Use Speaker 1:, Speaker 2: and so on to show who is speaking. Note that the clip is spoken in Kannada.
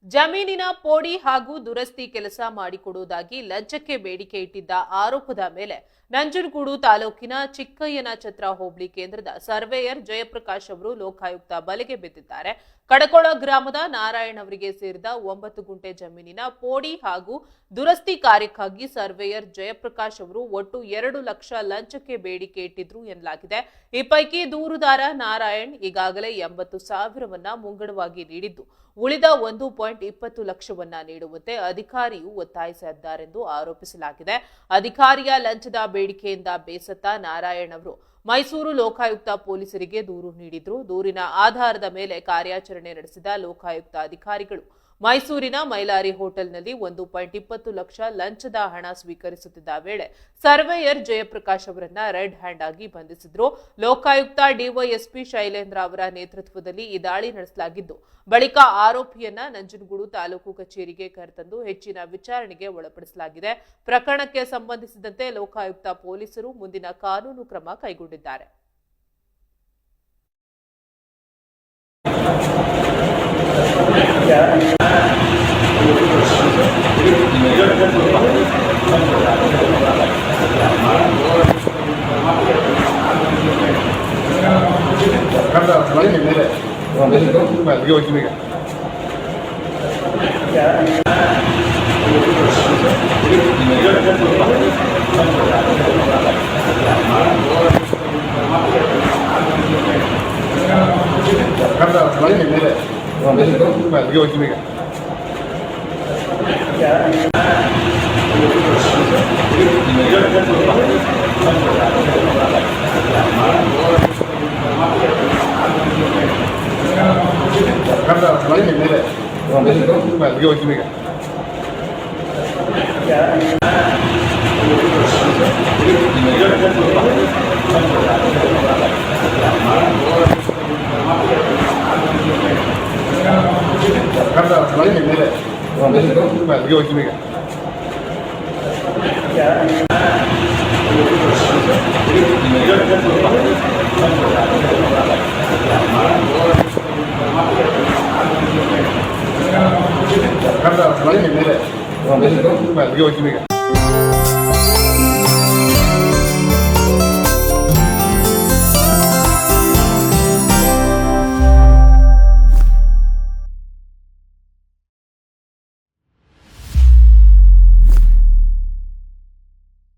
Speaker 1: ಜಮೀನಿನ ಪೋಡಿ ಹಾಗೂ ದುರಸ್ತಿ ಕೆಲಸ ಮಾಡಿಕೊಡುವುದಾಗಿ ಲಂಚಕ್ಕೆ ಬೇಡಿಕೆ ಇಟ್ಟಿದ್ದ ಆರೋಪದ ಮೇಲೆ ನಂಜನಗೂಡು ತಾಲೂಕಿನ ಚಿಕ್ಕಯ್ಯನಛತ್ರ ಹೋಬಳಿ ಕೇಂದ್ರದ ಸರ್ವೇಯರ್ ಜಯಪ್ರಕಾಶ್ ಅವರು ಲೋಕಾಯುಕ್ತ ಬಲೆಗೆ ಬಿದ್ದಿದ್ದಾರೆ. ಕಡಕೋಳ ಗ್ರಾಮದ ನಾರಾಯಣ್ ಅವರಿಗೆ ಸೇರಿದ 9 ಗುಂಟೆ ಜಮೀನಿನ ಪೋಡಿ ಹಾಗೂ ದುರಸ್ತಿ ಕಾರ್ಯಕ್ಕಾಗಿ ಸರ್ವೇಯರ್ ಜಯಪ್ರಕಾಶ್ ಅವರು ಒಟ್ಟು 2 ಲಕ್ಷ ಲಂಚಕ್ಕೆ ಬೇಡಿಕೆ ಇಟ್ಟಿದ್ರು ಎನ್ನಲಾಗಿದೆ. ಈ ಪೈಕಿ ದೂರುದಾರ ನಾರಾಯಣ್ ಈಗಾಗಲೇ 80,000ವನ್ನ ಮುಂಗಡವಾಗಿ ನೀಡಿದ್ದು, ಉಳಿದ 1.20 ಲಕ್ಷವನ್ನ ನೀಡುವಂತೆ ಅಧಿಕಾರಿಯು ಒತ್ತಾಯಿಸಿದ್ದಾರೆಂದು ಆರೋಪಿಸಲಾಗಿದೆ. ಅಧಿಕಾರಿಯ ಲಂಚದ ಬೇಡಿಕೆಯಿಂದ ಬೇಸತ್ತ ನಾರಾಯಣ್ ಅವರು ಮೈಸೂರು ಲೋಕಾಯುಕ್ತ ಪೊಲೀಸರಿಗೆ ದೂರು ನೀಡಿದ್ರು. ದೂರಿನ ಆಧಾರದ ಮೇಲೆ ಕಾರ್ಯಾಚರಣೆ ನಡೆಸಿದ ಲೋಕಾಯುಕ್ತ ಅಧಿಕಾರಿಗಳು ಮೈಸೂರಿನ ಮೈಲಾರಿ ಹೋಟೆಲ್ನಲ್ಲಿ 1.20 ಲಕ್ಷ ಲಂಚದ ಹಣ ಸ್ವೀಕರಿಸುತ್ತಿದ್ದ ವೇಳೆ ಸರ್ವೇಯರ್ ಜಯಪ್ರಕಾಶ್ ಅವರನ್ನ ರೆಡ್ ಹ್ಯಾಂಡ್ ಆಗಿ ಬಂಧಿಸಿದ್ರು. ಲೋಕಾಯುಕ್ತ ಡಿವೈಎಸ್ಪಿ ಶೈಲೇಂದ್ರ ಅವರ ನೇತೃತ್ವದಲ್ಲಿ ಈ ದಾಳಿ ನಡೆಸಲಾಗಿದ್ದು, ಬಳಿಕ ಆರೋಪಿಯನ್ನ ನಂಜನಗೂಡು ತಾಲೂಕು ಕಚೇರಿಗೆ ಕರೆತಂದು ಹೆಚ್ಚಿನ ವಿಚಾರಣೆಗೆ ಒಳಪಡಿಸಲಾಗಿದೆ. ಪ್ರಕರಣಕ್ಕೆ ಸಂಬಂಧಿಸಿದಂತೆ ಲೋಕಾಯುಕ್ತ ಪೊಲೀಸರು ಮುಂದಿನ ಕಾನೂನು ಕ್ರಮ ಕೈಗೊಂಡಿದ್ದಾರೆ.